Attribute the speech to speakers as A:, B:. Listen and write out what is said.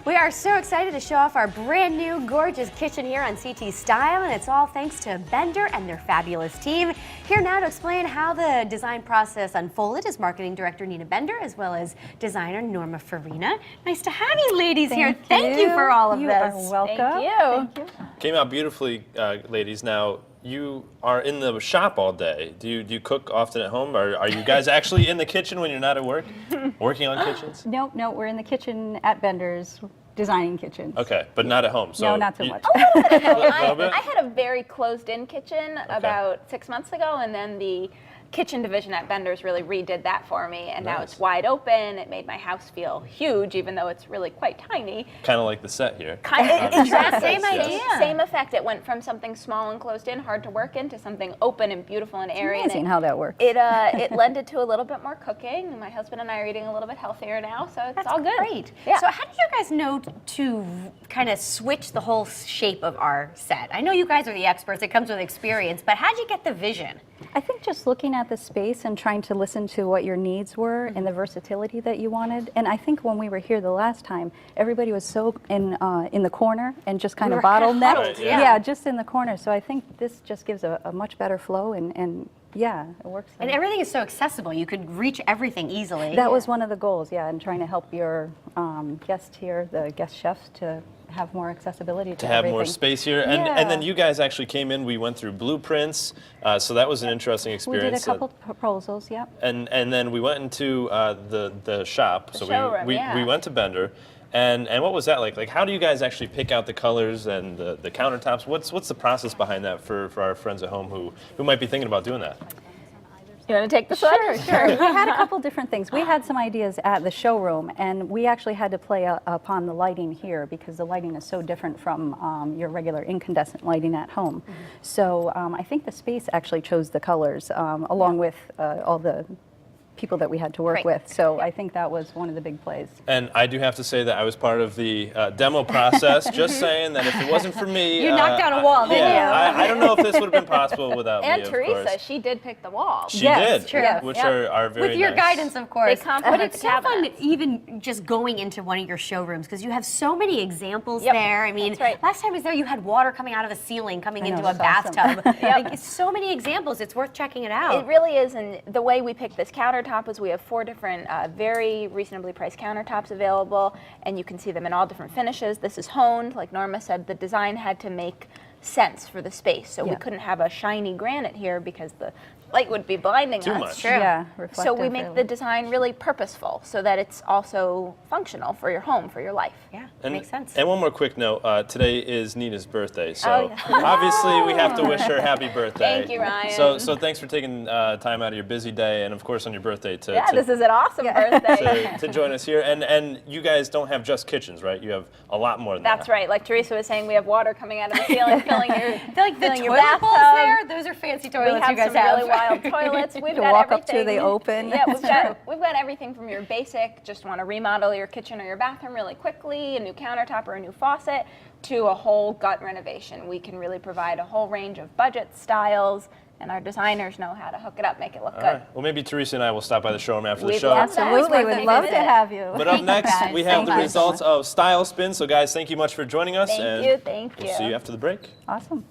A: We are so excited to show off our brand new gorgeous kitchen here on CT Style, and it's all thanks to Bender and their fabulous team. Here now to explain how the design process unfolded is Marketing Director Nina Bender, as well as designer Norma Farinha. Nice to have you ladies here. Thank you for all of this.
B: You are welcome.
C: Thank you.
D: Came out beautifully, ladies. Now, you are in the shop all day. Do you cook often at home? Or are you guys actually in the kitchen when you're not at work? Working on kitchens?
B: No, we're in the kitchen at Bender's, designing kitchens.
D: Okay, but not at home. So
B: no, not so much.
C: I had a very closed-in kitchen about 6 months ago, and then the kitchen division at Bender's really redid that for me, and now it's wide open. It made my house feel huge, even though it's really quite tiny.
D: Kind of like the set here.
C: Exactly.
A: Same idea.
C: Same effect. It went from something small and closed in, hard to work in, to something open and beautiful and airy.
B: Amazing how that works.
C: It lended to a little bit more cooking. My husband and I are eating a little bit healthier now, so it's all good.
A: Great.
C: Yeah.
A: So how did you guys know to kind of switch the whole shape of our set? I know you guys are the experts. It comes with experience, but how did you get the vision?
B: I think just looking at the space and trying to listen to what your needs were and the versatility that you wanted. And I think when we were here the last time, everybody was so in the corner and just kind of bottlenecked.
D: huddled, yeah.
B: Just in the corner. So I think this just gives a much better flow and yeah, it works.
A: And everything is so accessible. You could reach everything easily.
B: That was one of the goals, and trying to help your guests here, the guest chefs, to have more accessibility to
D: have
B: everything.
D: more space here. And then you guys actually came in, we went through blueprints, so that was an interesting experience.
B: We did a couple proposals,
D: And then we went into the shop.
C: The
D: so
C: showroom,
D: we went to Bender. And what was that like? Like, how do you guys actually pick out the colors and the countertops? What's the process behind that for our friends at home who might be thinking about doing that?
C: You want to take this one?
B: Sure. We had a couple different things. We had some ideas at the showroom, and we actually had to play upon the lighting here because the lighting is so different from your regular incandescent lighting at home. So I think the space actually chose the colors along with all the people that we had to work with. So I think that was one of the big plays.
D: And I do have to say that I was part of the demo process, just saying that if it wasn't for me...
A: You knocked down a wall, didn't you?
D: I don't know if this would have been possible without me,
C: And
D: of
C: Teresa,
D: course.
C: she did pick the walls.
D: She
B: Yes,
D: did,
B: true. Yes.
D: which are very
A: With your
D: nice.
A: guidance, of course.
C: They complement
A: But it's
C: the
A: so fun,
C: cabinets.
A: even just going into one of your showrooms, because you have so many examples
C: Yep,
A: there. I mean,
C: that's right.
A: last time I was there, you had water coming out of a ceiling, coming
B: I know,
A: into a
B: it's awesome.
A: bathtub. Like, it's so many examples. It's worth checking it out.
C: It really is, and the way we picked this countertop was we have 4 different very reasonably priced countertops available, and you can see them in all different finishes. This is honed. Like Norma said, the design had to make sense for the space, so we couldn't have a shiny granite here because the light would be blinding
D: Too
C: us.
D: much.
A: True.
B: Yeah,
C: So we
B: reflective,
C: make
B: really.
C: the design really purposeful so that it's also functional for your home, for your life.
A: Yeah,
D: And,
A: makes sense.
D: And one more quick note, today is Nina's birthday, so
C: Oh, yeah.
D: obviously we have to wish her happy birthday.
C: Thank you, Ryan.
D: So thanks for taking time out of your busy day, and of course on your birthday to,
C: This is an awesome birthday.
D: to join us here. And you guys don't have just kitchens, right? You have a lot more than
C: That's
D: that.
C: right. Like Teresa was saying, we have water coming out of the ceiling, filling your,
A: I feel like the
C: filling your
A: toilet bowls
C: bathtub.
A: there, those are fancy toilets
C: We have
A: you guys
C: some
A: have.
C: really wild toilets. We've
B: To
C: got
B: walk
C: everything.
B: up to, they open.
C: Yeah, we've got everything from your basic, just want to remodel your kitchen or your bathroom really quickly, a new countertop or a new faucet, to a whole gut renovation. We can really provide a whole range of budget styles, and our designers know how to hook it up, make it look
D: All
C: good.
D: right. Well, maybe Teresa and I will stop by the showroom after the
C: We'd
D: show.
C: love that.
B: Absolutely,
C: It's
B: we'd love to
C: visit.
B: have you.
D: But up next,
A: guys.
D: we have the
A: Thank you.
D: results of Style Spin. So guys, thank you much for joining us.
C: Thank
D: and
C: you, thank
D: we'll
C: you.
D: see you after the break.
B: Awesome.